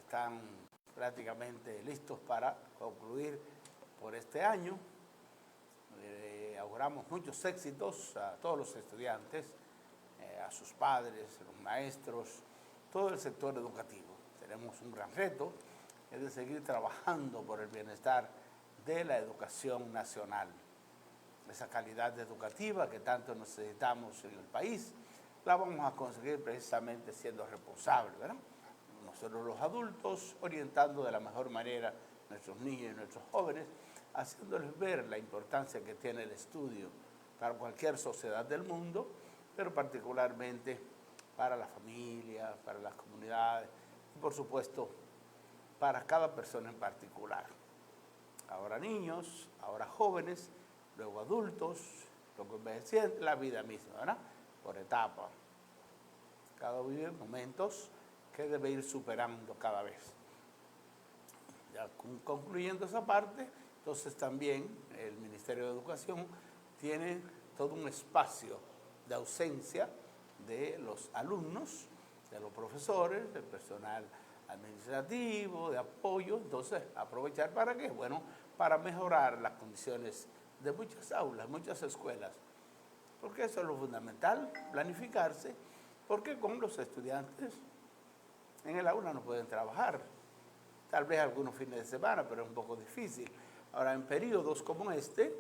están prácticamente listos para concluir por este año. Auguramos muchos éxitos a todos los estudiantes, a sus padres, a los maestros, todo el sector educativo. Tenemos un gran reto, es de seguir trabajando por el bienestar de la educación nacional. Esa calidad educativa que tanto necesitamos en el país, la vamos a conseguir precisamente siendo responsables, ¿verdad? Nosotros los adultos, orientando de la mejor manera a nuestros niños y nuestros jóvenes, haciéndoles ver la importancia que tiene el estudio para cualquier sociedad del mundo, pero particularmente para la familia, para las comunidades y, por supuesto, para cada persona en particular. Ahora niños, ahora jóvenes, luego adultos, luego envejecientes, la vida misma, ¿verdad? Por etapas. Cada uno vive momentos que debe ir superando cada vez. Ya concluyendo esa parte, entonces también el Ministerio de Educación tiene todo un espacio de ausencia de los alumnos, de los profesores, del personal administrativo, de apoyo. Entonces, aprovechar ¿para qué? Bueno, para mejorar las condiciones de muchas aulas, muchas escuelas. Porque eso es lo fundamental, planificarse, porque con los estudiantes en el aula no pueden trabajar. Tal vez algunos fines de semana, pero es un poco difícil. Ahora, en periodos como este,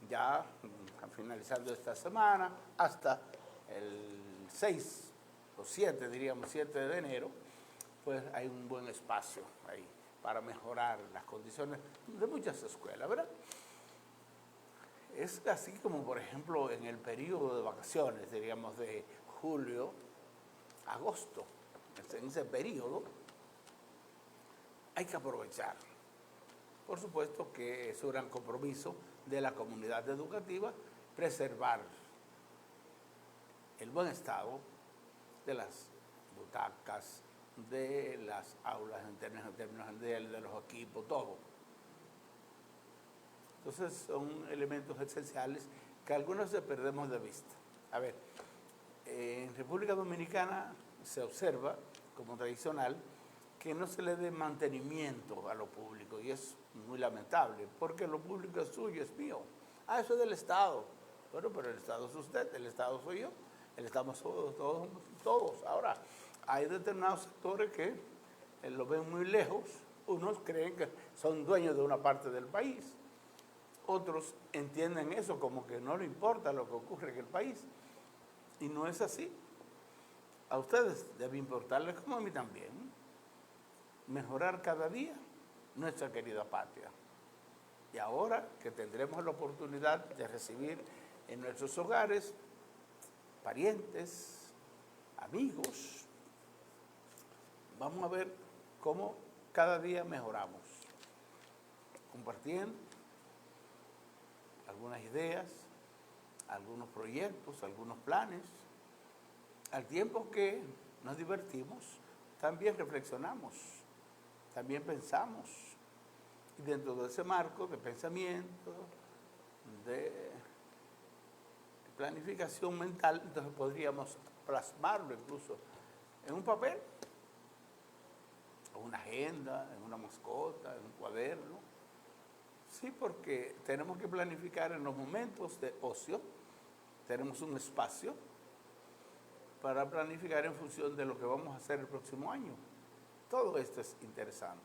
ya finalizando esta semana, hasta el 6 o 7, diríamos 7 de enero, pues hay un buen espacio ahí para mejorar las condiciones de muchas escuelas, ¿verdad? Es así como, por ejemplo, en el periodo de vacaciones, diríamos de julio, agosto, en ese periodo, hay que aprovechar. Por supuesto que es un gran compromiso de la comunidad educativa preservar el buen estado de las butacas, de las aulas en términos de los equipos, todo. Entonces son elementos esenciales que algunos perdemos de vista. A ver, en República Dominicana se observa como tradicional que no se le dé mantenimiento a lo público, y es muy lamentable, porque lo público es suyo, es mío. Ah, eso es del Estado. Bueno, pero el Estado es usted, el Estado soy yo, el Estado somos todos. Ahora, hay determinados sectores que lo ven muy lejos, unos creen que son dueños de una parte del país, otros entienden eso como que no le importa lo que ocurre en el país, y no es así. A ustedes debe importarles, como a mí también, mejorar cada día nuestra querida patria. Y ahora que tendremos la oportunidad de recibir en nuestros hogares parientes, amigos, vamos a ver cómo cada día mejoramos, compartiendo algunas ideas, algunos proyectos, algunos planes. Al tiempo que nos divertimos, también reflexionamos, también pensamos. Y dentro de ese marco de pensamiento, de planificación mental, entonces podríamos plasmarlo incluso en un papel, en una agenda, en una mascota, en un cuaderno. Sí, porque tenemos que planificar en los momentos de ocio, tenemos un espacio para planificar en función de lo que vamos a hacer el próximo año. Todo esto es interesante.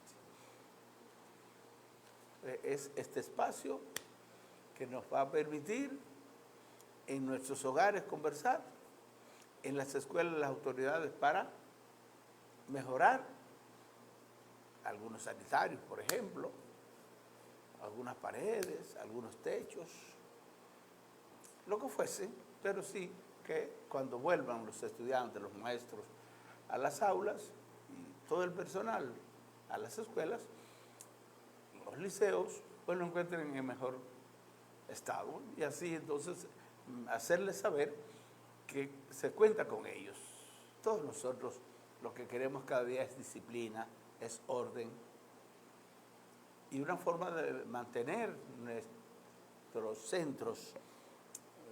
Es este espacio que nos va a permitir en nuestros hogares conversar, en las escuelas las autoridades para mejorar algunos sanitarios, por ejemplo, algunas paredes, algunos techos, lo que fuese, pero sí que cuando vuelvan los estudiantes, los maestros a las aulas y todo el personal a las escuelas, los liceos, pues lo encuentren en mejor estado, y así entonces hacerles saber que se cuenta con ellos. Todos nosotros lo que queremos cada día es disciplina, es orden, y una forma de mantener nuestros centros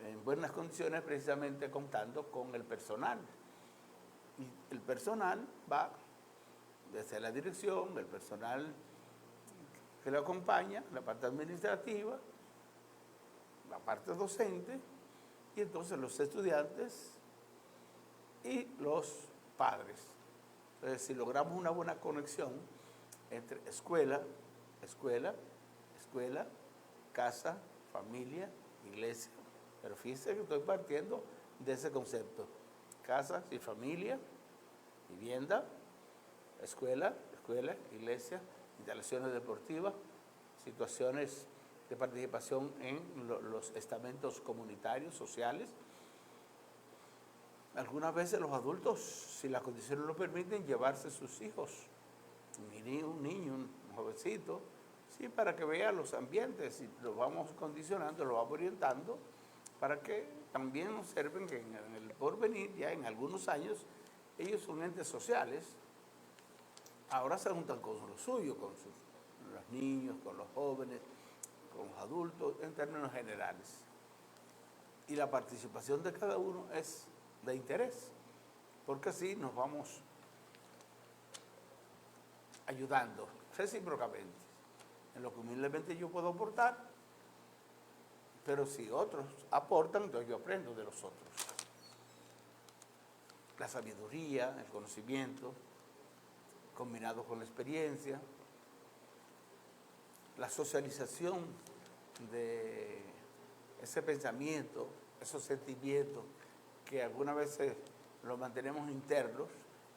en buenas condiciones precisamente contando con el personal. Y el personal va desde la dirección, el personal que lo acompaña, la parte administrativa, la parte docente, y entonces los estudiantes y los padres. Entonces, si logramos una buena conexión entre escuela, casa, familia, iglesia, pero fíjense que estoy partiendo de ese concepto: casa y familia, vivienda, escuela, iglesia, instalaciones deportivas, situaciones de participación en los estamentos comunitarios, sociales. Algunas veces los adultos, si las condiciones lo permiten, llevarse sus hijos, un niño, un jovencito, sí, para que vea los ambientes, y los vamos condicionando, los vamos orientando, para que también observen que en el porvenir, ya en algunos años, ellos son entes sociales. Ahora se juntan con los suyos, con los niños, con los jóvenes, con los adultos, en términos generales. Y la participación de cada uno es de interés, porque así nos vamos ayudando recíprocamente. En lo que humildemente yo puedo aportar, pero si otros aportan, entonces yo aprendo de los otros. La sabiduría, el conocimiento, combinado con la experiencia, la socialización de ese pensamiento, esos sentimientos que algunas veces los mantenemos internos,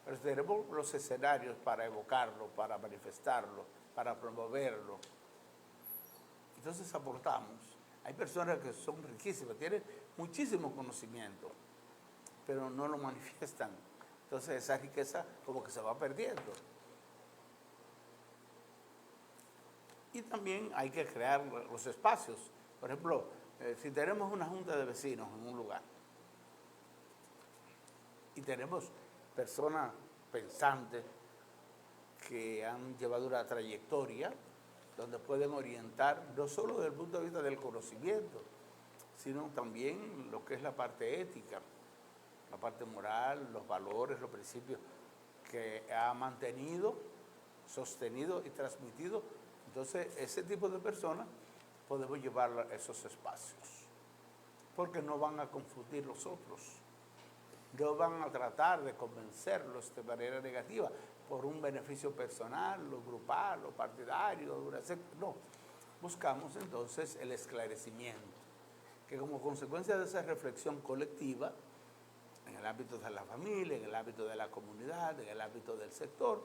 pero tenemos los escenarios para evocarlo, para manifestarlo, para promoverlo. Entonces aportamos. Hay personas que son riquísimas, tienen muchísimo conocimiento, pero no lo manifiestan. Entonces esa riqueza como que se va perdiendo. Y también hay que crear los espacios. Por ejemplo, si tenemos una junta de vecinos en un lugar y tenemos personas pensantes que han llevado una trayectoria donde pueden orientar no solo desde el punto de vista del conocimiento, sino también lo que es la parte ética, la parte moral, los valores, los principios que ha mantenido, sostenido y transmitido. Entonces, ese tipo de personas podemos llevarla a esos espacios, porque no van a confundir los otros, no van a tratar de convencerlos de manera negativa por un beneficio personal, o grupal, o partidario, no. Buscamos entonces el esclarecimiento, que como consecuencia de esa reflexión colectiva, en el ámbito de la familia, en el ámbito de la comunidad, en el ámbito del sector,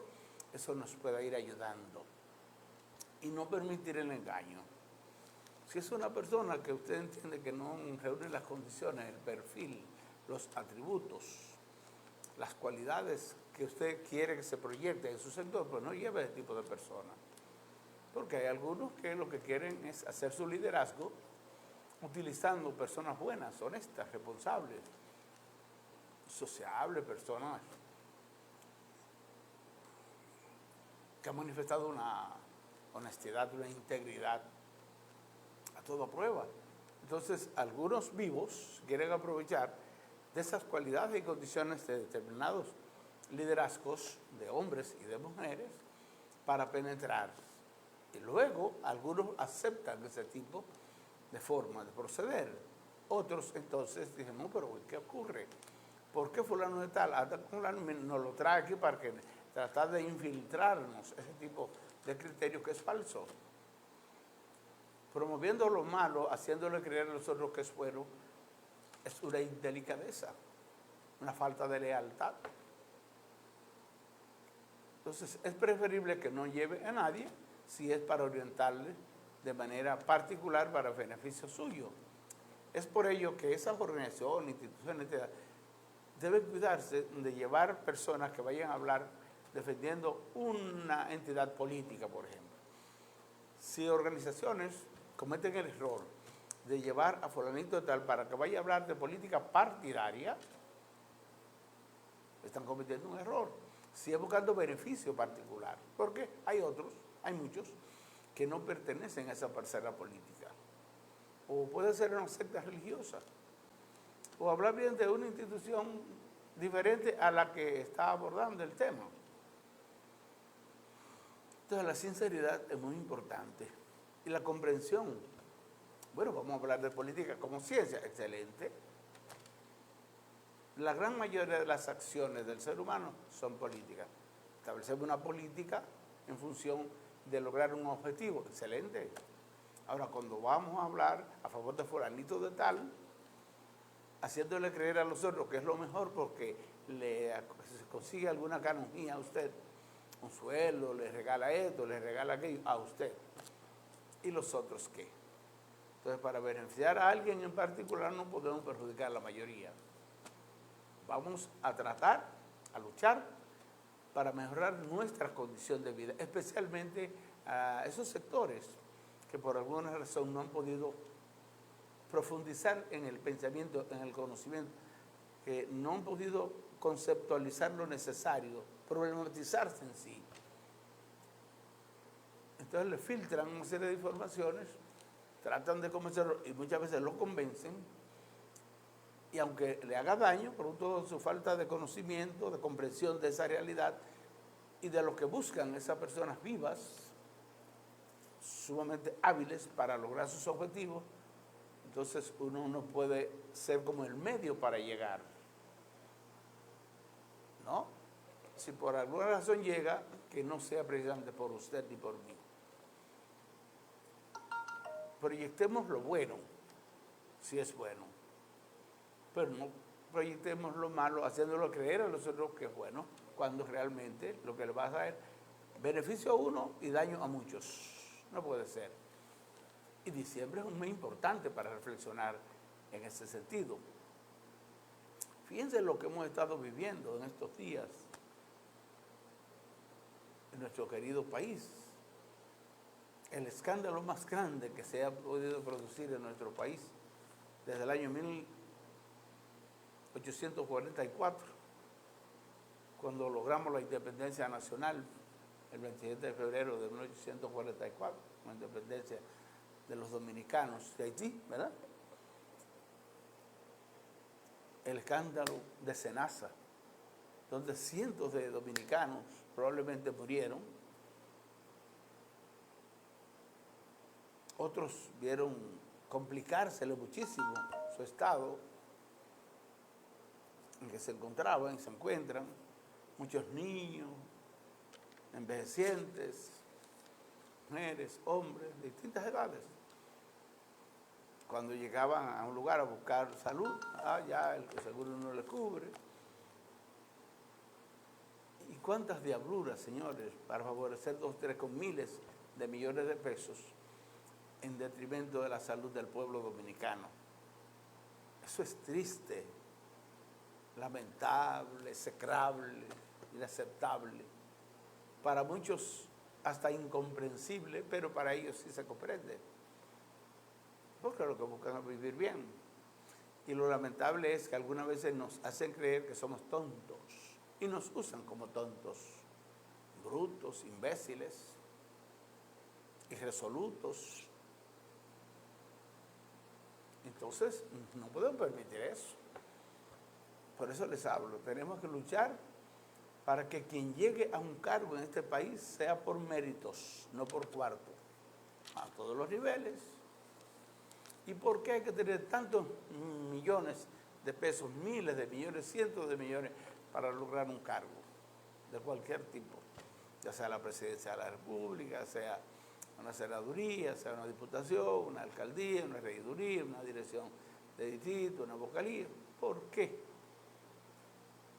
eso nos pueda ir ayudando. Y no permitir el engaño. Si es una persona que usted entiende que no reúne las condiciones, el perfil, los atributos, las cualidades que usted quiere que se proyecte en su sector, pues no lleve ese tipo de personas. Porque hay algunos que lo que quieren es hacer su liderazgo utilizando personas buenas, honestas, responsables, sociables, personas que han manifestado una honestidad, una integridad a toda prueba. Entonces, algunos vivos quieren aprovechar de esas cualidades y condiciones de determinados liderazgos de hombres y de mujeres para penetrar. Y luego, algunos aceptan ese tipo de forma de proceder. Otros, entonces, dicen, no, pero ¿qué ocurre? ¿Por qué fulano de tal? Hasta fulano nos lo trae aquí para que tratar de infiltrarnos ese tipo de criterio que es falso. Promoviendo lo malo, haciéndole creer a nosotros que es bueno, es una indelicadeza, una falta de lealtad. Entonces, es preferible que no lleve a nadie si es para orientarle de manera particular para beneficio suyo. Es por ello que esas organizaciones, instituciones, deben cuidarse de llevar personas que vayan a hablar defendiendo una entidad política, por ejemplo. Si organizaciones cometen el error de llevar a fulanito de tal para que vaya a hablar de política partidaria, están cometiendo un error. Si es buscando beneficio particular, porque hay otros, hay muchos, que no pertenecen a esa parcela política. O puede ser una secta religiosa, o hablar bien de una institución diferente a la que está abordando el tema. Entonces la sinceridad es muy importante. Y la comprensión. Bueno, vamos a hablar de política como ciencia, excelente. La gran mayoría de las acciones del ser humano son políticas. Establecemos una política en función de lograr un objetivo, excelente. Ahora, cuando vamos a hablar a favor de fulanito de tal, haciéndole creer a los otros que es lo mejor porque se consigue alguna canonjía a usted, un sueldo, le regala esto, le regala aquello a usted. ¿Y los otros qué? Entonces, para beneficiar a alguien en particular no podemos perjudicar a la mayoría. Vamos a tratar, a luchar para mejorar nuestra condición de vida, especialmente a esos sectores que por alguna razón no han podido profundizar en el pensamiento, en el conocimiento, que no han podido conceptualizar lo necesario, problematizarse en sí. Entonces le filtran una serie de informaciones, tratan de convencerlo y muchas veces lo convencen, y aunque le haga daño, producto de su falta de conocimiento, de comprensión de esa realidad y de lo que buscan esas personas vivas, sumamente hábiles para lograr sus objetivos, entonces uno no puede ser como el medio para llegar, ¿no? Si por alguna razón llega, que no sea precisamente por usted ni por mí. Proyectemos lo bueno, si es bueno, pero no proyectemos lo malo haciéndolo creer a los otros que es bueno, cuando realmente lo que le va a dar beneficio a uno y daño a muchos. No puede ser. Y diciembre es un mes importante para reflexionar en ese sentido. Fíjense lo que hemos estado viviendo en estos días en nuestro querido país. El escándalo más grande que se ha podido producir en nuestro país desde el año 1844, cuando logramos la independencia nacional, el 27 de febrero de 1844, la independencia de los dominicanos de Haití, ¿verdad? El escándalo de Senasa, donde cientos de dominicanos probablemente murieron. Otros vieron complicársele muchísimo su estado en que se encontraban y se encuentran, muchos niños, envejecientes, mujeres, hombres de distintas edades. Cuando llegaban a un lugar a buscar salud, ya el seguro no le cubre. ¿Y cuántas diabluras, señores, para favorecer 2 o 3 con miles de millones de pesos en detrimento de la salud del pueblo dominicano? Eso es triste, lamentable, execrable, inaceptable. Para muchos hasta incomprensible, pero para ellos sí se comprende. Porque lo que buscan es vivir bien. Y lo lamentable es que algunas veces nos hacen creer que somos tontos y nos usan como tontos, brutos, imbéciles, irresolutos. Entonces, no podemos permitir eso. Por eso les hablo, tenemos que luchar para que quien llegue a un cargo en este país sea por méritos, no por cuarto, a todos los niveles. ¿Y por qué hay que tener tantos millones de pesos, miles de millones, cientos de millones para lograr un cargo de cualquier tipo? Ya sea la presidencia de la República, sea una senaduría, sea una diputación, una alcaldía, una regiduría, una dirección de distrito, una vocalía. ¿Por qué?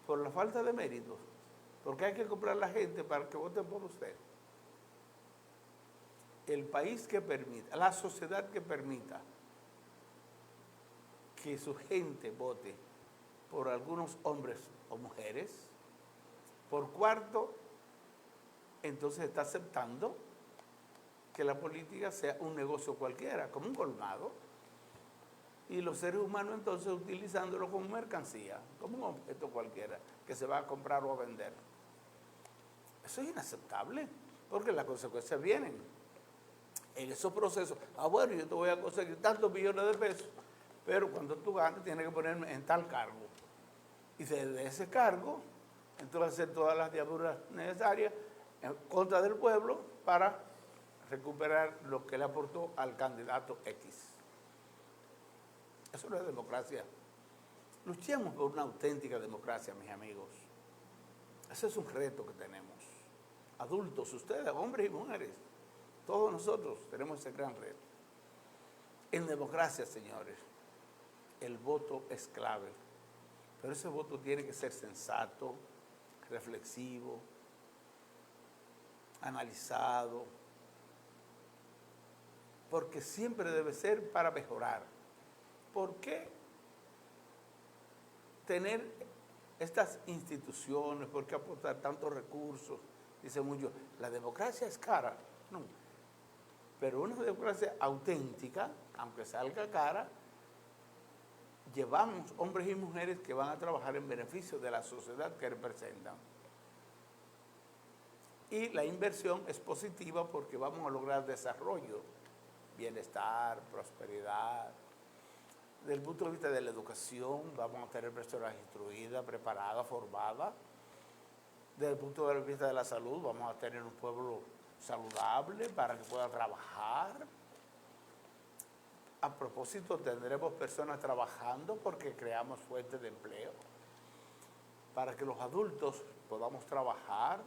Por la falta de méritos. Porque hay que comprar a la gente para que voten por usted. El país que permita, la sociedad que permita que su gente vote por algunos hombres o mujeres, por cuarto, entonces está aceptando que la política sea un negocio cualquiera, como un colmado, y los seres humanos entonces utilizándolo como mercancía, como un objeto cualquiera que se va a comprar o a vender. Eso es inaceptable, porque las consecuencias vienen en esos procesos. Bueno, yo te voy a conseguir tantos millones de pesos, pero cuando tú ganes tienes que ponerme en tal cargo. Y de ese cargo, entonces hacer todas las diabluras necesarias en contra del pueblo para recuperar lo que le aportó al candidato X. Eso no es democracia. Luchemos por una auténtica democracia, mis amigos. Ese es un reto que tenemos. Adultos, ustedes, hombres y mujeres, todos nosotros tenemos ese gran reto. En democracia, señores, el voto es clave, pero ese voto tiene que ser sensato, reflexivo, analizado, porque siempre debe ser para mejorar. ¿Por qué tener estas instituciones? ¿Por qué aportar tantos recursos? Dice mucho, la democracia es cara. No, pero una democracia auténtica, aunque salga cara, llevamos hombres y mujeres que van a trabajar en beneficio de la sociedad que representan. Y la inversión es positiva porque vamos a lograr desarrollo, bienestar, prosperidad. Desde el punto de vista de la educación, vamos a tener personas instruidas, preparadas, formadas. Desde el punto de vista de la salud, vamos a tener un pueblo saludable para que pueda trabajar. A propósito, tendremos personas trabajando porque creamos fuentes de empleo para que los adultos podamos trabajar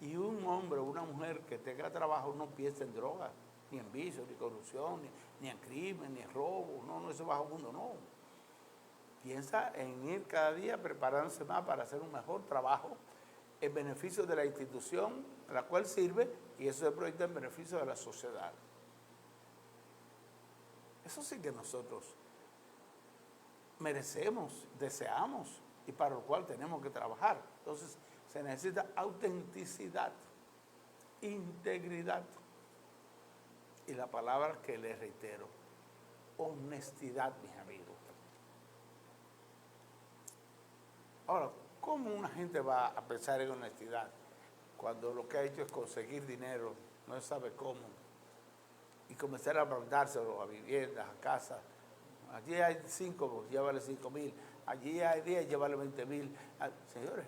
y un hombre o una mujer que tenga trabajo no piense en drogas, ni en vicio, ni corrupción, ni en crimen, ni en robo, no, ese bajo mundo, no. Piensa en ir cada día preparándose más para hacer un mejor trabajo en beneficio de la institución a la cual sirve y eso se proyecta en beneficio de la sociedad. Eso sí que nosotros merecemos, deseamos y para lo cual tenemos que trabajar. Entonces se necesita autenticidad, integridad y la palabra que les reitero, honestidad, mis amigos. Ahora, ¿cómo una gente va a pensar en honestidad cuando lo que ha hecho es conseguir dinero, no sabe cómo, y comenzar a mandárselo a viviendas, a casas? Allí hay 5, pues llévale 5,000. Allí hay 10, llévale 20,000. Señores,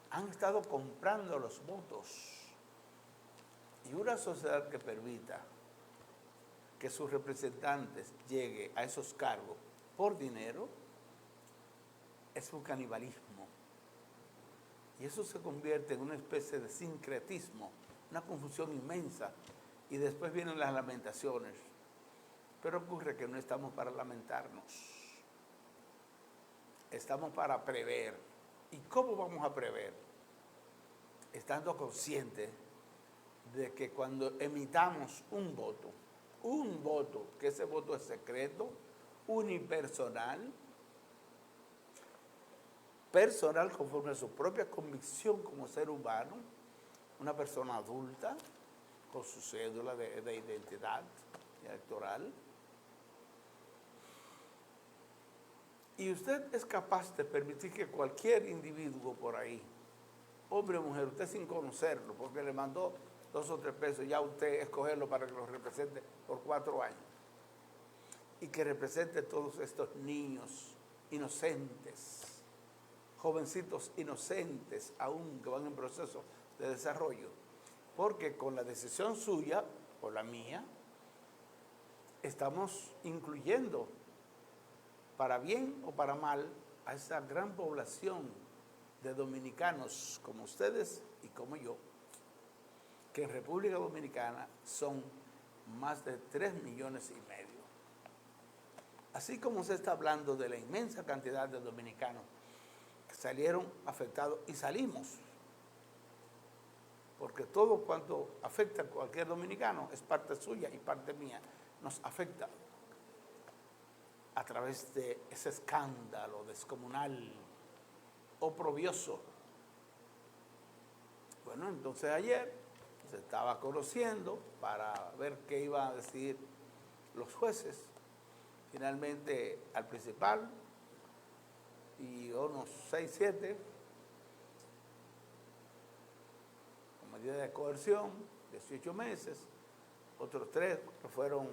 han estado comprando los votos. Y una sociedad que permita que sus representantes lleguen a esos cargos por dinero es un canibalismo. Y eso se convierte en una especie de sincretismo, una confusión inmensa. Y después vienen las lamentaciones. Pero ocurre que no estamos para lamentarnos. Estamos para prever. ¿Y cómo vamos a prever? Estando conscientes de que cuando emitamos un voto, que ese voto es secreto, unipersonal, personal conforme a su propia convicción como ser humano, una persona adulta con su cédula de identidad electoral, y usted es capaz de permitir que cualquier individuo por ahí, hombre o mujer, usted sin conocerlo, porque le mandó 2 o 3 pesos, ya usted escogerlo para que lo represente por 4 años. Y que represente a todos estos niños inocentes, jovencitos inocentes, aún que van en proceso de desarrollo. Porque con la decisión suya, o la mía, estamos incluyendo, para bien o para mal, a esa gran población de dominicanos como ustedes y como yo, que en República Dominicana son más de 3,5 millones. Así como se está hablando de la inmensa cantidad de dominicanos que salieron afectados y salimos, porque todo cuanto afecta a cualquier dominicano es parte suya y parte mía, nos afecta a través de ese escándalo descomunal, oprobioso. Bueno, entonces ayer se estaba conociendo para ver qué iban a decir los jueces. Finalmente al principal y unos 6, 7 con medida de coerción, 18 meses, otros 3 que fueron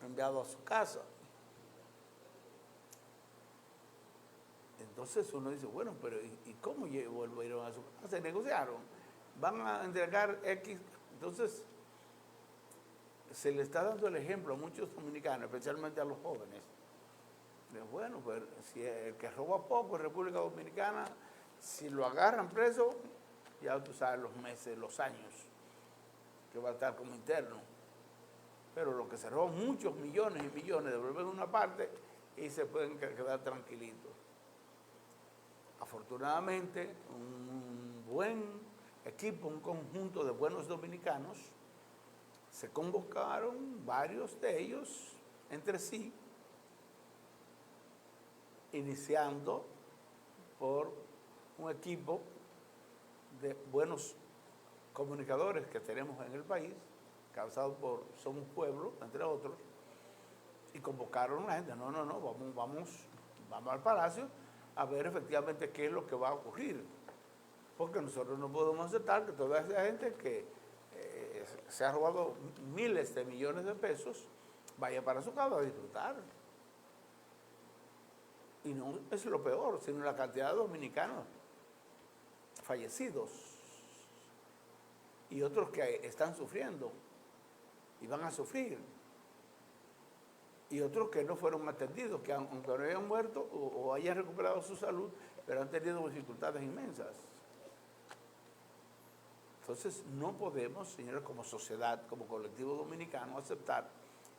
enviados a su casa. entonces uno dice, bueno, pero ¿y cómo volvieron a su casa? Se negociaron, van a entregar X. Entonces, se le está dando el ejemplo a muchos dominicanos, especialmente a los jóvenes. Bueno, pues si el que roba poco en República Dominicana, si lo agarran preso, ya tú sabes los meses, los años, que va a estar como interno. Pero los que se roban muchos millones y millones, devuelven una parte y se pueden quedar tranquilitos. Afortunadamente, un buen equipo, un conjunto de buenos dominicanos, se convocaron, varios de ellos, entre sí, iniciando por un equipo de buenos comunicadores que tenemos en el país, causados por Somos Pueblo, entre otros, y convocaron a la gente, no, vamos al Palacio a ver efectivamente qué es lo que va a ocurrir, porque nosotros no podemos aceptar que toda esa gente que se ha robado miles de millones de pesos vaya para su casa a disfrutar. Y no es lo peor, sino la cantidad de dominicanos fallecidos y otros que están sufriendo y van a sufrir, y otros que no fueron atendidos, que aunque no hayan muerto o hayan recuperado su salud, pero han tenido dificultades inmensas. Entonces no podemos, señores, como sociedad, como colectivo dominicano, aceptar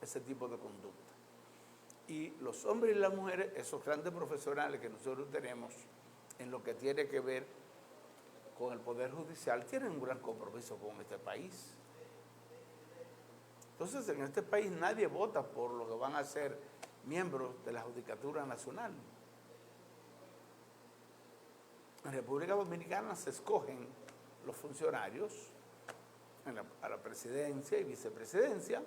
ese tipo de conducta. Y los hombres y las mujeres, esos grandes profesionales que nosotros tenemos en lo que tiene que ver con el Poder Judicial, tienen un gran compromiso con este país. Entonces, en este país nadie vota por lo que van a ser miembros de la Judicatura Nacional. En República Dominicana se escogen los funcionarios a la presidencia y vicepresidencia,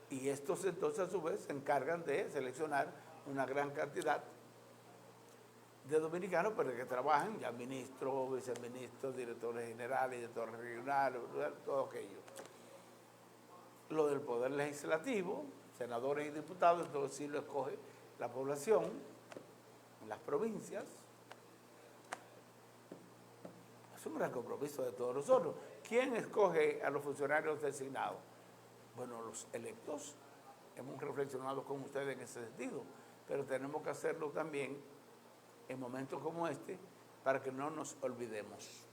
y estos entonces a su vez se encargan de seleccionar una gran cantidad de dominicanos para que trabajen, ya ministros, viceministros, directores generales, directores regionales, todo aquello. Lo del Poder Legislativo, senadores y diputados, entonces sí lo escoge la población en las provincias. Es un gran compromiso de todos nosotros. ¿Quién escoge a los funcionarios designados? Bueno, los electos. Hemos reflexionado con ustedes en ese sentido, pero tenemos que hacerlo también en momentos como este para que no nos olvidemos.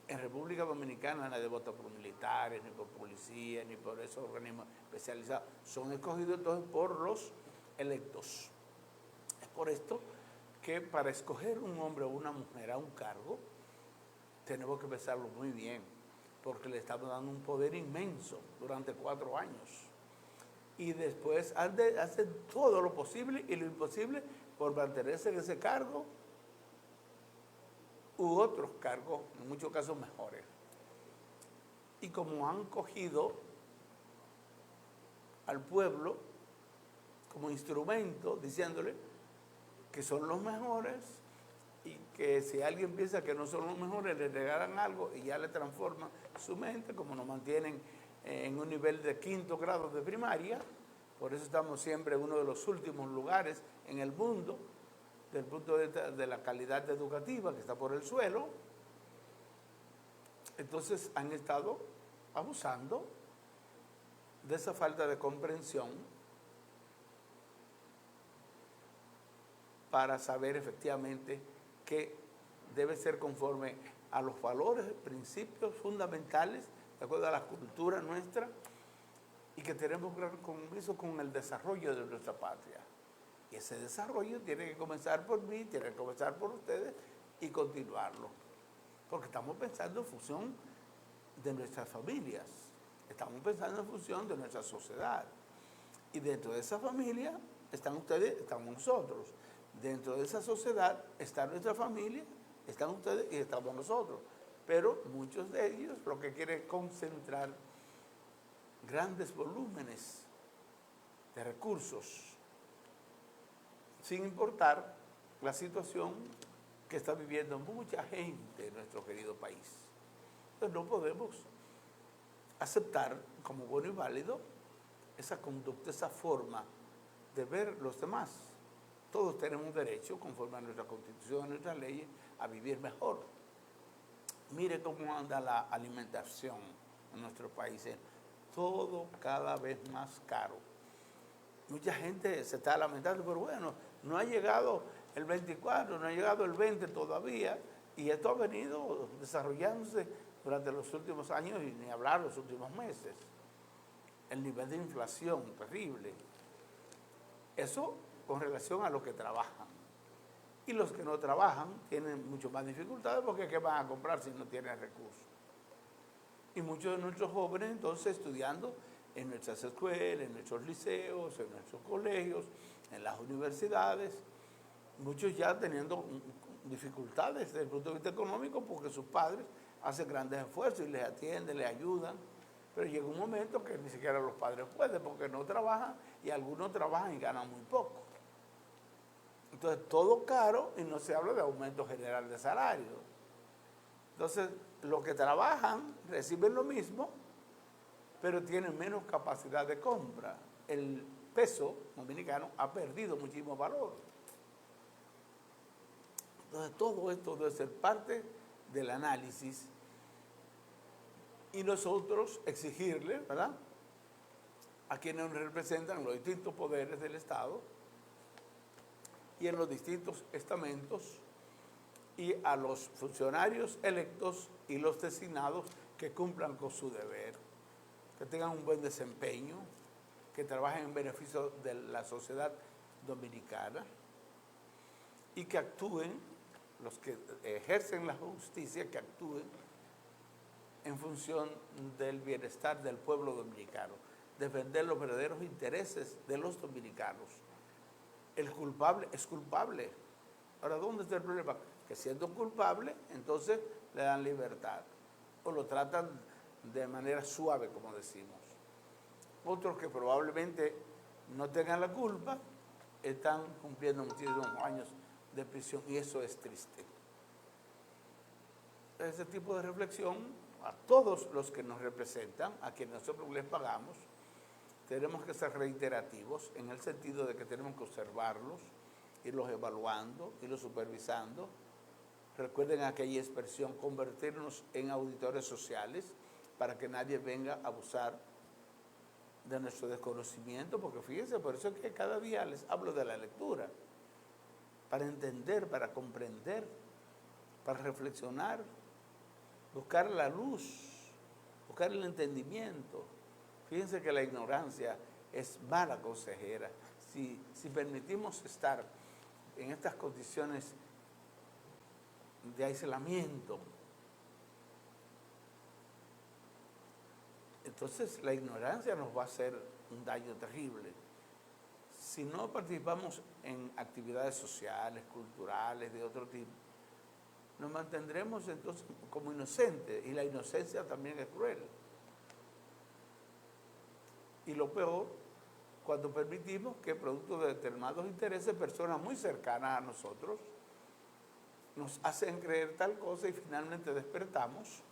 En República Dominicana nadie vota por militares, ni por policías, ni por esos organismos especializados. Son escogidos entonces por los electos. Es por esto que para escoger un hombre o una mujer a un cargo, tenemos que pensarlo muy bien, porque le estamos dando un poder inmenso durante 4 años. Y después hace todo lo posible y lo imposible por mantenerse en ese cargo u otros cargos, en muchos casos mejores. Y como han cogido al pueblo como instrumento, diciéndole que son los mejores, y que si alguien piensa que no son los mejores, le regalan algo y ya le transforman su mente, como nos mantienen en un nivel de 5º grado de primaria. Por eso estamos siempre en uno de los últimos lugares en el mundo, desde el punto de vista de la calidad educativa, que está por el suelo. Entonces han estado abusando de esa falta de comprensión para saber efectivamente que debe ser conforme a los valores, principios fundamentales, de acuerdo a la cultura nuestra, y que tenemos gran compromiso con el desarrollo de nuestra patria. Y ese desarrollo tiene que comenzar por mí, tiene que comenzar por ustedes y continuarlo. Porque estamos pensando en función de nuestras familias, estamos pensando en función de nuestra sociedad. Y dentro de esa familia están ustedes, estamos nosotros. Dentro de esa sociedad está nuestra familia, están ustedes y estamos nosotros. Pero muchos de ellos lo que quieren es concentrar grandes volúmenes de recursos, sin importar la situación que está viviendo mucha gente en nuestro querido país. Entonces no podemos aceptar como bueno y válido esa conducta, esa forma de ver los demás. Todos tenemos derecho, conforme a nuestra Constitución, a nuestras leyes, a vivir mejor. Mire cómo anda la alimentación en nuestros países. Todo cada vez más caro. Mucha gente se está lamentando, pero bueno, no ha llegado el 24, no ha llegado el 20 todavía, y esto ha venido desarrollándose durante los últimos años y ni hablar los últimos meses. El nivel de inflación terrible. Eso con relación a los que trabajan. Y los que no trabajan tienen mucho más dificultades porque ¿qué van a comprar si no tienen recursos? Y muchos de nuestros jóvenes entonces estudiando en nuestras escuelas, en nuestros liceos, en nuestros colegios, en las universidades, muchos ya teniendo dificultades desde el punto de vista económico porque sus padres hacen grandes esfuerzos y les atienden, les ayudan, pero llega un momento que ni siquiera los padres pueden porque no trabajan y algunos trabajan y ganan muy poco. Entonces todo caro y no se habla de aumento general de salario. Entonces los que trabajan reciben lo mismo, pero tienen menos capacidad de compra. El peso dominicano ha perdido muchísimo valor. Entonces todo esto debe ser parte del análisis y nosotros exigirle, ¿verdad?, a quienes nos representan en los distintos poderes del Estado y en los distintos estamentos y a los funcionarios electos y los designados que cumplan con su deber, que tengan un buen desempeño, que trabajen en beneficio de la sociedad dominicana y que actúen, los que ejercen la justicia, que actúen en función del bienestar del pueblo dominicano, defender los verdaderos intereses de los dominicanos. El culpable es culpable. Ahora, ¿dónde está el problema? Que siendo culpable, entonces le dan libertad o lo tratan de manera suave, como decimos. Otros que probablemente no tengan la culpa están cumpliendo muchísimos años de prisión y eso es triste. Ese tipo de reflexión a todos los que nos representan, a quienes nosotros les pagamos, tenemos que ser reiterativos en el sentido de que tenemos que observarlos, irlos evaluando, irlos supervisando. Recuerden aquella expresión, convertirnos en auditores sociales para que nadie venga a abusar de nuestro desconocimiento, porque fíjense, por eso es que cada día les hablo de la lectura, para entender, para comprender, para reflexionar, buscar la luz, buscar el entendimiento. Fíjense que la ignorancia es mala consejera. Si permitimos estar en estas condiciones de aislamiento, entonces la ignorancia nos va a hacer un daño terrible. Si no participamos en actividades sociales, culturales, de otro tipo, nos mantendremos entonces como inocentes y la inocencia también es cruel. Y lo peor, cuando permitimos que producto de determinados intereses, personas muy cercanas a nosotros nos hacen creer tal cosa y finalmente despertamos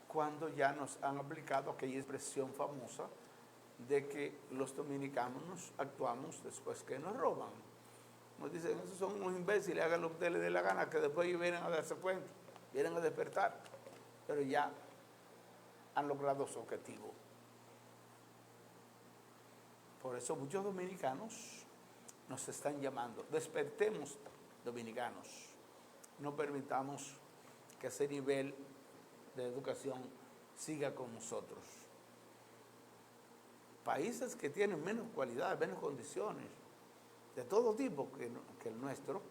cuando ya nos han aplicado aquella expresión famosa de que los dominicanos actuamos después que nos roban. Nos dicen, esos son unos imbéciles, hagan lo que ustedes les dé la gana, que después ellos vienen a darse cuenta, vienen a despertar, pero ya han logrado su objetivo. Por eso muchos dominicanos nos están llamando, despertemos dominicanos, no permitamos que ese nivel de educación siga con nosotros. Países que tienen menos cualidad, menos condiciones, de todo tipo que el nuestro,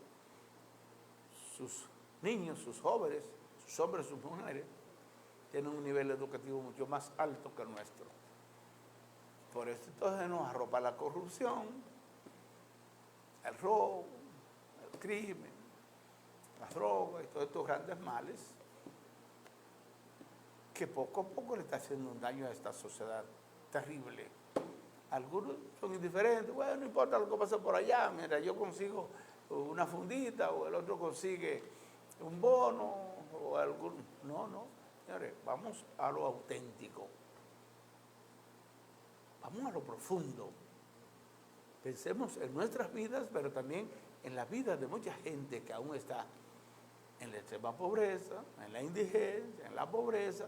sus niños, sus jóvenes, sus hombres, sus mujeres, tienen un nivel educativo mucho más alto que el nuestro. Por eso entonces nos arropa la corrupción, el robo, el crimen, las drogas y todos estos grandes males que poco a poco le está haciendo un daño a esta sociedad terrible. Algunos son indiferentes, bueno, no importa lo que pasa por allá, mira, yo consigo una fundita o el otro consigue un bono o algún... No, señores, vamos a lo auténtico, vamos a lo profundo. Pensemos en nuestras vidas, pero también en la vida de mucha gente que aún está en la extrema pobreza, en la indigencia, en la pobreza,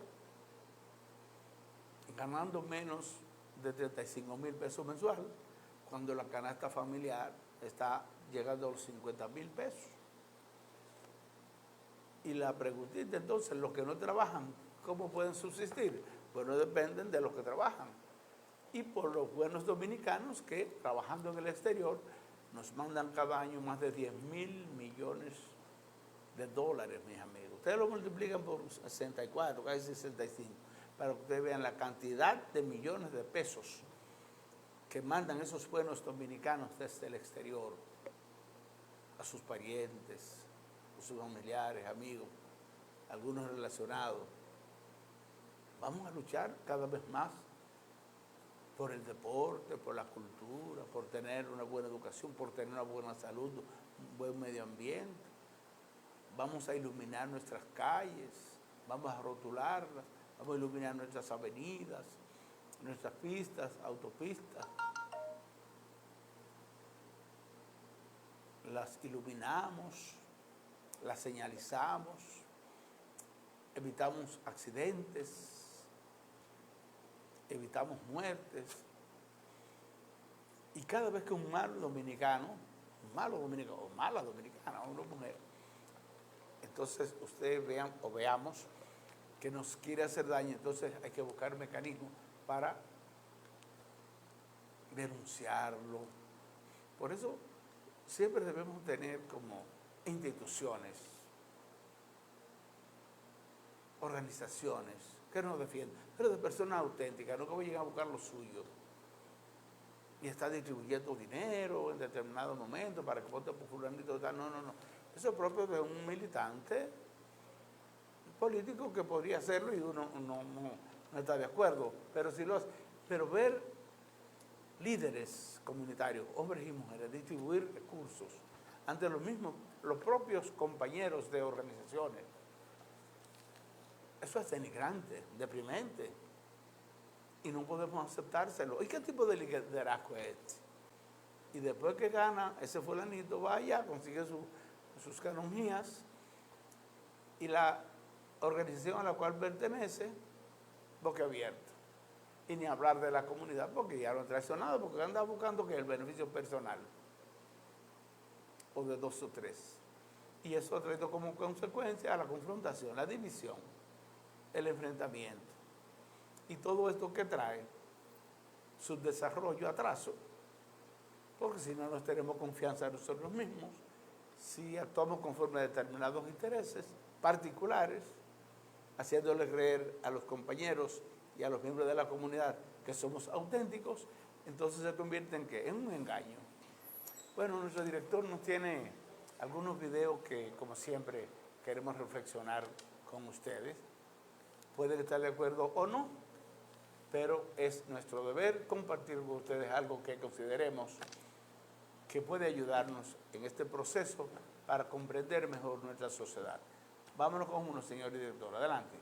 ganando menos de 35,000 pesos mensuales, cuando la canasta familiar está llegando a los 50,000 pesos. Y la preguntita entonces, los que no trabajan, ¿cómo pueden subsistir? Bueno, dependen de los que trabajan. Y por los buenos dominicanos que, trabajando en el exterior, nos mandan cada año más de 10,000 millones de dólares, mis amigos. Ustedes lo multiplican por 64, casi 65, para que ustedes vean la cantidad de millones de pesos que mandan esos buenos dominicanos desde el exterior a sus parientes, a sus familiares, amigos, algunos relacionados. Vamos a luchar cada vez más por el deporte, por la cultura, por tener una buena educación, por tener una buena salud, un buen medio ambiente. Vamos a iluminar nuestras calles, vamos a rotularlas, vamos a iluminar nuestras avenidas, nuestras pistas, autopistas. Las iluminamos, las señalizamos, evitamos accidentes, evitamos muertes. Y cada vez que un malo dominicano o mala dominicana, una mujer, entonces ustedes vean o veamos que nos quiere hacer daño, entonces hay que buscar mecanismos para denunciarlo. Por eso siempre debemos tener como instituciones, organizaciones que nos defiendan, pero de personas auténticas, no que vayan a buscar lo suyo y está distribuyendo dinero en determinado momento para que vote por fulanito. No. Eso es propio de un militante político que podría hacerlo y uno no está de acuerdo. Pero ver líderes comunitarios, hombres y mujeres, distribuir recursos ante los propios compañeros de organizaciones, eso es denigrante, deprimente. Y no podemos aceptárselo. ¿Y qué tipo de liderazgo es este? Y después que gana, ese fulanito vaya, consigue sus canonías y la organización a la cual pertenece, boquiabierta. Y ni hablar de la comunidad, porque ya lo han traicionado, porque anda buscando que el beneficio personal, o de 2 o 3. Y eso ha traído como consecuencia a la confrontación, la división, el enfrentamiento. Y todo esto que trae su desarrollo atraso, porque si no nos tenemos confianza en nosotros mismos, si actuamos conforme a determinados intereses particulares, haciéndole creer a los compañeros y a los miembros de la comunidad que somos auténticos, entonces se convierte en ¿qué? En un engaño. Bueno, nuestro director nos tiene algunos videos que, como siempre, queremos reflexionar con ustedes. Pueden estar de acuerdo o no, pero es nuestro deber compartir con ustedes algo que consideremos que puede ayudarnos en este proceso para comprender mejor nuestra sociedad. Vámonos con uno, señor director. Adelante.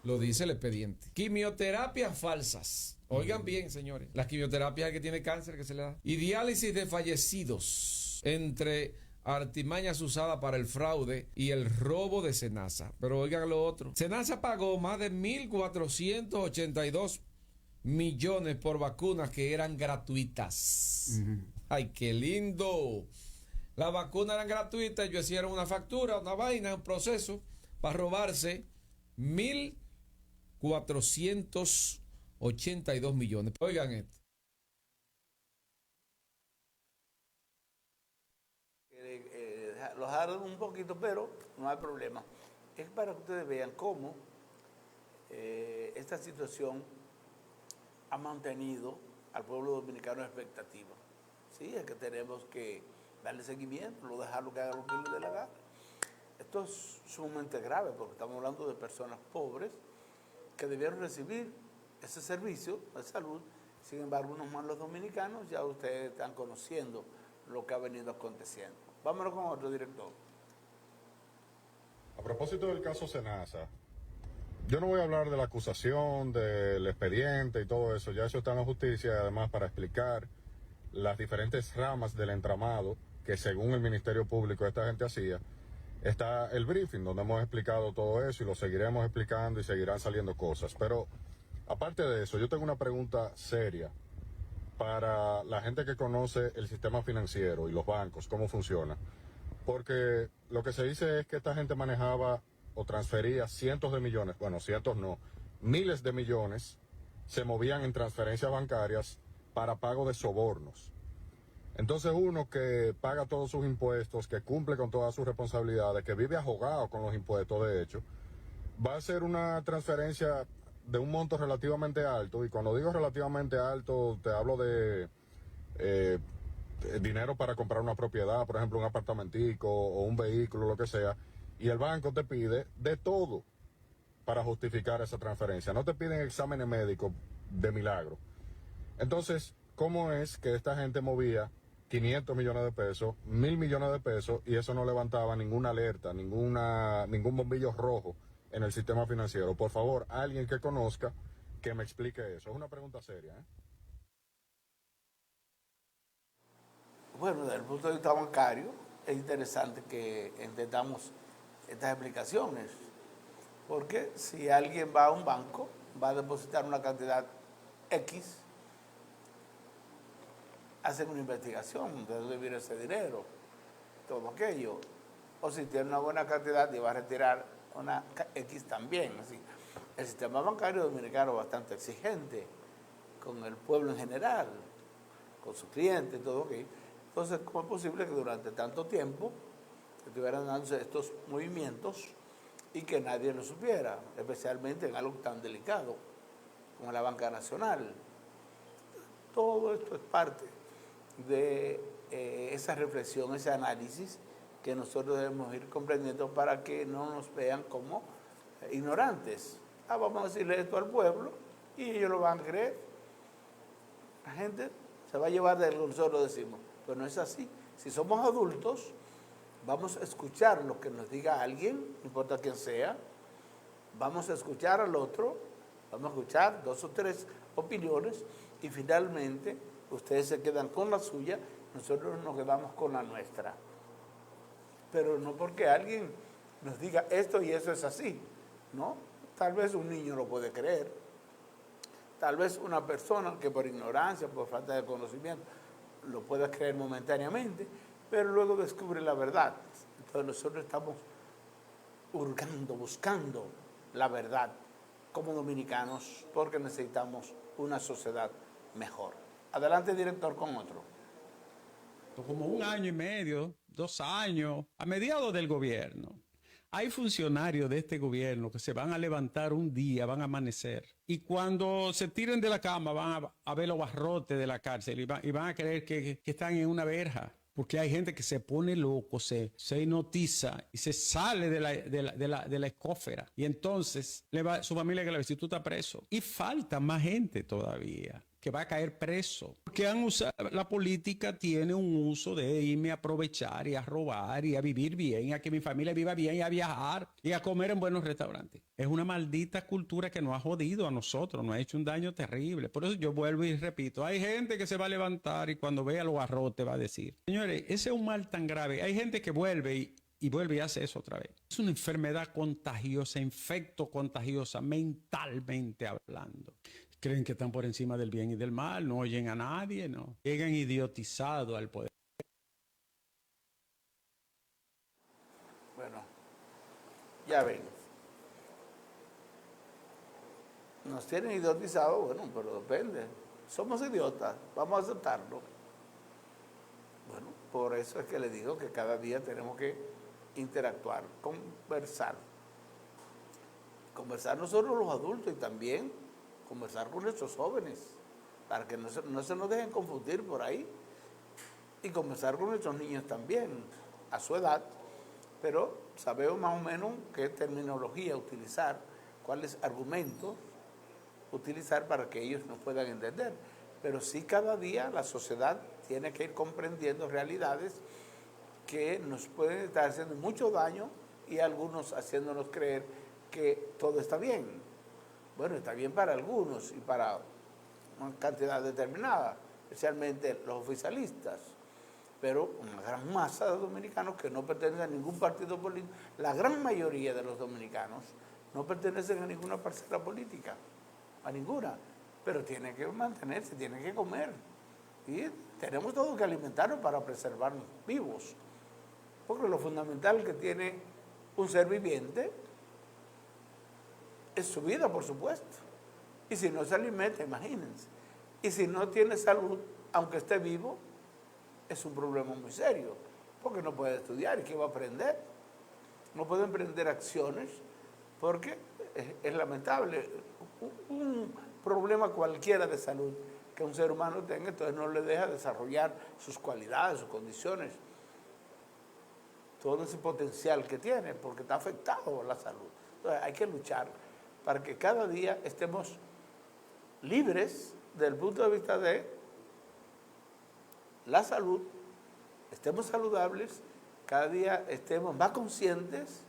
Lo dice el expediente. Quimioterapias falsas. Oigan bien, señores. Las quimioterapias al que tiene cáncer que se le da. Y diálisis de fallecidos. Entre artimañas usadas para el fraude y el robo de Senasa. Pero oigan lo otro. Senasa pagó más de 1.482 millones por vacunas que eran gratuitas. Ay, qué lindo. Las vacunas eran gratuitas. Ellos hicieron una factura, una vaina, un proceso para robarse 1.482 millones. Oigan esto. Los dejaron un poquito, pero no hay problema. Es para que ustedes vean cómo esta situación ha mantenido al pueblo dominicano en expectativa. Sí, es que tenemos que darle seguimiento, no dejarlo que haga lo que le dé la gana. Esto es sumamente grave porque estamos hablando de personas pobres que debieron recibir ese servicio de salud. Sin embargo, unos malos dominicanos ya ustedes están conociendo lo que ha venido aconteciendo. Vámonos con otro director. A propósito del caso Senasa, yo no voy a hablar de la acusación, del expediente y todo eso, ya eso está en la justicia, además para explicar las diferentes ramas del entramado que según el Ministerio Público esta gente hacía, está el briefing donde hemos explicado todo eso y lo seguiremos explicando y seguirán saliendo cosas. Pero aparte de eso, yo tengo una pregunta seria para la gente que conoce el sistema financiero y los bancos, cómo funciona. Porque lo que se dice es que esta gente manejaba o transfería cientos de millones, bueno, cientos no, miles de millones se movían en transferencias bancarias para pago de sobornos. Entonces uno que paga todos sus impuestos, que cumple con todas sus responsabilidades, que vive ahogado con los impuestos de hecho, va a hacer una transferencia de un monto relativamente alto, y cuando digo relativamente alto, te hablo de dinero para comprar una propiedad, por ejemplo un apartamentico o un vehículo, lo que sea, y el banco te pide de todo para justificar esa transferencia. No te piden exámenes médicos de milagro. Entonces, ¿cómo es que esta gente movía 500 millones de pesos, 1.000 millones de pesos, y eso no levantaba ninguna alerta, ningún bombillo rojo en el sistema financiero? Por favor, alguien que conozca, que me explique eso. Es una pregunta seria, ¿eh? Bueno, desde el punto de vista bancario, es interesante que entendamos estas explicaciones, porque si alguien va a un banco, va a depositar una cantidad X, hacen una investigación de dónde viene ese dinero, todo aquello, o si tiene una buena cantidad y va a retirar una X también. Así, el sistema bancario dominicano es bastante exigente con el pueblo en general, con sus clientes, todo aquello. Entonces, ¿cómo es posible que durante tanto tiempo estuvieran dándose estos movimientos y que nadie lo supiera, especialmente en algo tan delicado como la banca nacional? Todo esto es parte de esa reflexión, ese análisis que nosotros debemos ir comprendiendo para que no nos vean como ignorantes. Vamos a decirle esto al pueblo y ellos lo van a creer. La gente se va a llevar de lo que nosotros decimos, pero no es así. Si somos adultos, vamos a escuchar lo que nos diga alguien, no importa quién sea, vamos a escuchar al otro, vamos a escuchar 2 o 3 opiniones y finalmente ustedes se quedan con la suya, nosotros nos quedamos con la nuestra. Pero no porque alguien nos diga esto y eso es así, ¿no? Tal vez un niño lo puede creer, tal vez una persona que por ignorancia, por falta de conocimiento, lo pueda creer momentáneamente, pero luego descubre la verdad. Entonces nosotros estamos hurgando, buscando la verdad como dominicanos, porque necesitamos una sociedad mejor. Adelante, director, con otro. Como 1 año y medio, 2 años, a mediados del gobierno, hay funcionarios de este gobierno que se van a levantar un día, van a amanecer, y cuando se tiren de la cama van a ver los barrotes de la cárcel y van a creer que están en una verja. Porque hay gente que se pone loco, se hipnotiza y se sale de la escófera. Y entonces su familia que la visita, tú estás preso. Y falta más gente todavía que va a caer preso. Porque la política tiene un uso de irme a aprovechar y a robar y a vivir bien, y a que mi familia viva bien y a viajar y a comer en buenos restaurantes. Es una maldita cultura que nos ha jodido a nosotros, nos ha hecho un daño terrible. Por eso yo vuelvo y repito, hay gente que se va a levantar y cuando vea los barrotes va a decir, señores, ese es un mal tan grave. Hay gente que vuelve y vuelve y hace eso otra vez. Es una enfermedad contagiosa, infecto contagiosa, mentalmente hablando. Creen que están por encima del bien y del mal, no oyen a nadie, no. Llegan idiotizados al poder. Bueno, ya ven. Nos tienen idiotizados, bueno, pero depende. Somos idiotas, vamos a aceptarlo. Bueno, por eso es que le digo que cada día tenemos que interactuar, conversar. Conversar nosotros los adultos y también conversar con nuestros jóvenes, para que no se nos dejen confundir por ahí. Y conversar con nuestros niños también, a su edad, pero sabemos más o menos qué terminología utilizar, cuáles argumentos utilizar para que ellos nos puedan entender. Pero sí, cada día la sociedad tiene que ir comprendiendo realidades que nos pueden estar haciendo mucho daño y algunos haciéndonos creer que todo está bien. Bueno, está bien para algunos y para una cantidad determinada, especialmente los oficialistas, pero una gran masa de dominicanos que no pertenecen a ningún partido político, la gran mayoría de los dominicanos no pertenecen a ninguna parcela política, a ninguna, pero tienen que mantenerse, tienen que comer, y tenemos todo que alimentarnos para preservarnos vivos, porque lo fundamental que tiene un ser viviente es su vida, por supuesto, y si no se alimenta, imagínense, y si no tiene salud, aunque esté vivo, es un problema muy serio, porque no puede estudiar y ¿qué va a aprender? No puede emprender acciones porque es lamentable. Un problema cualquiera de salud que un ser humano tenga, entonces no le deja desarrollar sus cualidades, sus condiciones, todo ese potencial que tiene, porque está afectado la salud. Entonces hay que luchar para que cada día estemos libres desde el punto de vista de la salud, estemos saludables, cada día estemos más conscientes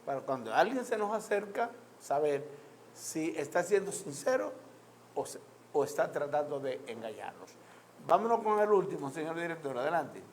para cuando alguien se nos acerca, saber si está siendo sincero o está tratando de engañarnos. Vámonos con el último, señor director, adelante.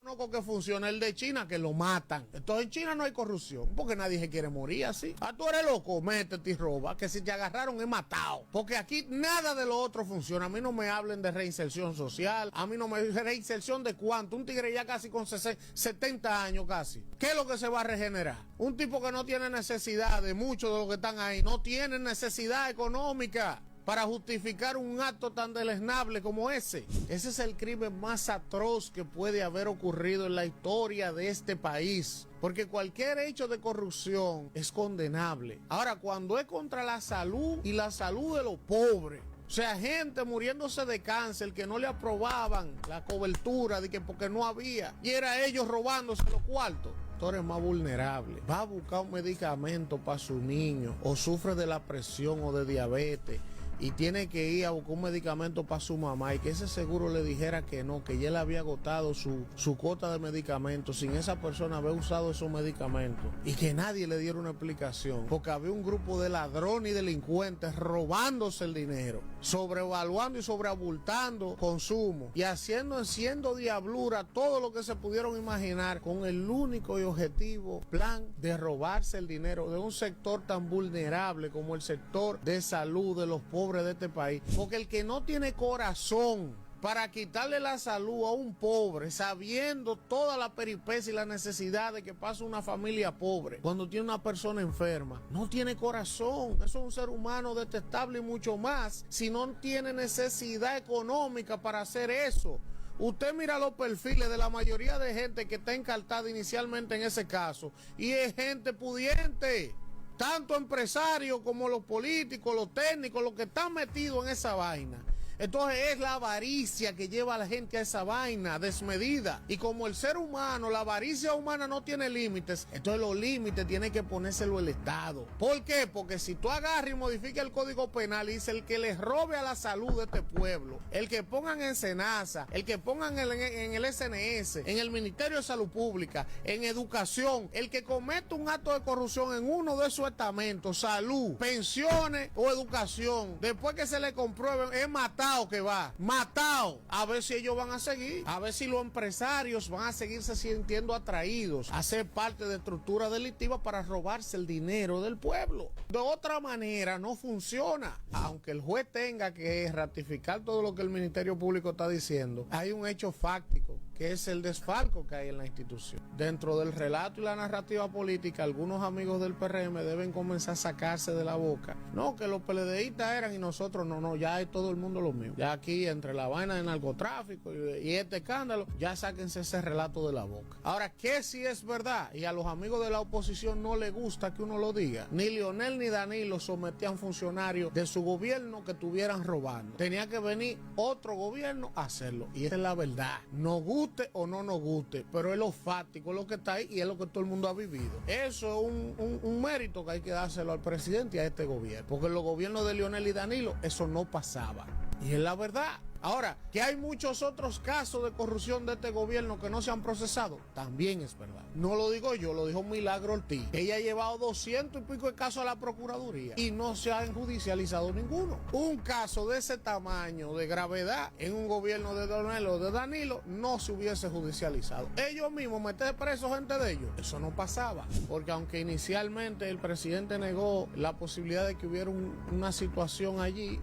No que funciona el de China, que lo matan. Entonces en China no hay corrupción, porque nadie se quiere morir así. Tú eres loco, métete y roba, que si te agarraron es matado. Porque aquí nada de lo otro funciona. A mí no me hablen de reinserción social, a mí no me... ¿Reinserción de cuánto? Un tigre ya casi con 70 años casi. ¿Qué es lo que se va a regenerar? Un tipo que no tiene necesidad de muchos de los que están ahí, no tiene necesidad económica para justificar un acto tan deleznable como ese. Ese es el crimen más atroz que puede haber ocurrido en la historia de este país. Porque cualquier hecho de corrupción es condenable. Ahora, cuando es contra la salud y la salud de los pobres, o sea, gente muriéndose de cáncer que no le aprobaban la cobertura de que porque no había, y era ellos robándose los cuartos. Tú eres más vulnerable. Va a buscar un medicamento para su niño, o sufre de la presión o de diabetes, y tiene que ir a buscar un medicamento para su mamá y que ese seguro le dijera que no, que ya le había agotado su cuota de medicamentos sin esa persona haber usado esos medicamentos y que nadie le diera una explicación, porque había un grupo de ladrones y delincuentes robándose el dinero, sobrevaluando y sobreabultando consumo y siendo diablura todo lo que se pudieron imaginar con el único y objetivo plan de robarse el dinero de un sector tan vulnerable como el sector de salud de los pobres de este país, porque el que no tiene corazón para quitarle la salud a un pobre, sabiendo toda la peripecia y la necesidad de que pasa una familia pobre, cuando tiene una persona enferma, no tiene corazón. Eso es un ser humano detestable y mucho más si no tiene necesidad económica para hacer eso. Usted mira los perfiles de la mayoría de gente que está encartada inicialmente en ese caso y es gente pudiente. Tanto empresarios como los políticos, los técnicos, los que están metidos en esa vaina. Entonces es la avaricia que lleva a la gente a esa vaina desmedida. Y como el ser humano, la avaricia humana no tiene límites, entonces los límites tiene que ponérselo el Estado. ¿Por qué? Porque si tú agarras y modificas el Código Penal y dice el que les robe a la salud de este pueblo, el que pongan en Senasa, el que pongan en el SNS, en el Ministerio de Salud Pública, en Educación, el que cometa un acto de corrupción en uno de esos estamentos, salud, pensiones o educación, después que se le comprueben, es matado que va, matado. A ver si ellos van a seguir, a ver si los empresarios van a seguirse sintiendo atraídos a ser parte de estructuras delictivas para robarse el dinero del pueblo. De otra manera no funciona. Aunque el juez tenga que ratificar todo lo que el Ministerio Público está diciendo, hay un hecho fáctico que es el desfalco que hay en la institución. Dentro del relato y la narrativa política, algunos amigos del PRM deben comenzar a sacarse de la boca. No, que los PLDistas eran y nosotros no, ya es todo el mundo lo mismo. Ya aquí, entre la vaina del narcotráfico y este escándalo, ya sáquense ese relato de la boca. Ahora, ¿qué si es verdad? Y a los amigos de la oposición no les gusta que uno lo diga. Ni Leonel ni Danilo sometían funcionarios de su gobierno que estuvieran robando. Tenía que venir otro gobierno a hacerlo. Y esa es la verdad. Nos guste o no nos guste, pero es lo fáctico, es lo que está ahí y es lo que todo el mundo ha vivido. Eso es un mérito que hay que dárselo al presidente y a este gobierno, porque en los gobiernos de Leonel y Danilo eso no pasaba. Y es la verdad. Ahora, que hay muchos otros casos de corrupción de este gobierno que no se han procesado, también es verdad. No lo digo yo, lo dijo Milagro Ortiz. Ella ha llevado 200 y pico de casos a la Procuraduría y no se han judicializado ninguno. Un caso de ese tamaño, de gravedad, en un gobierno de Donel o de Danilo, no se hubiese judicializado. Ellos mismos meter preso gente de ellos, eso no pasaba. Porque aunque inicialmente el presidente negó la posibilidad de que hubiera una situación allí,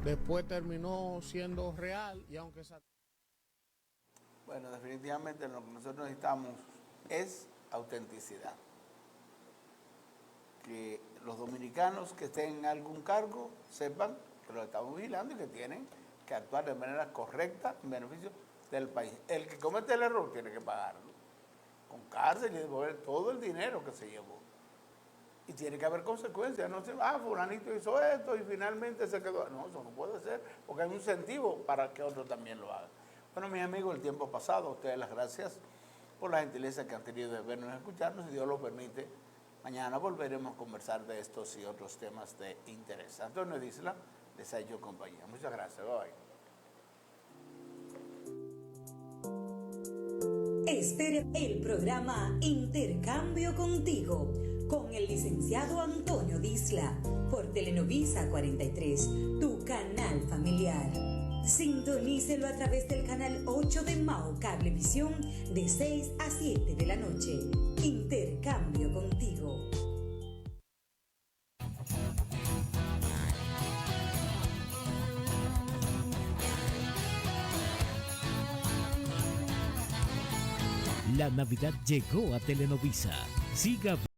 después terminó siendo real y aunque... Bueno, definitivamente lo que nosotros necesitamos es autenticidad. Que los dominicanos que estén en algún cargo sepan que lo estamos vigilando y que tienen que actuar de manera correcta en beneficio del país. El que comete el error tiene que pagarlo con cárcel y devolver todo el dinero que se llevó. Y tiene que haber consecuencias, no se fulanito hizo esto y finalmente se quedó. No, eso no puede ser, porque hay un incentivo para que otros también lo hagan. Bueno, mis amigos, el tiempo ha pasado. A ustedes las gracias por la gentileza que han tenido de vernos y escucharnos. Si Dios lo permite, mañana volveremos a conversar de estos y otros temas de interés. Antonio Disla, les ha hecho compañía. Muchas gracias. Bye. Espere el programa Intercambio Contigo con el licenciado Antonio Disla por Telenovisa 43, tu canal familiar. Sintonícelo a través del canal 8 de Mao Cablevisión de 6 a 7 de la noche. Intercambio Contigo. La Navidad llegó a Telenovisa. Siga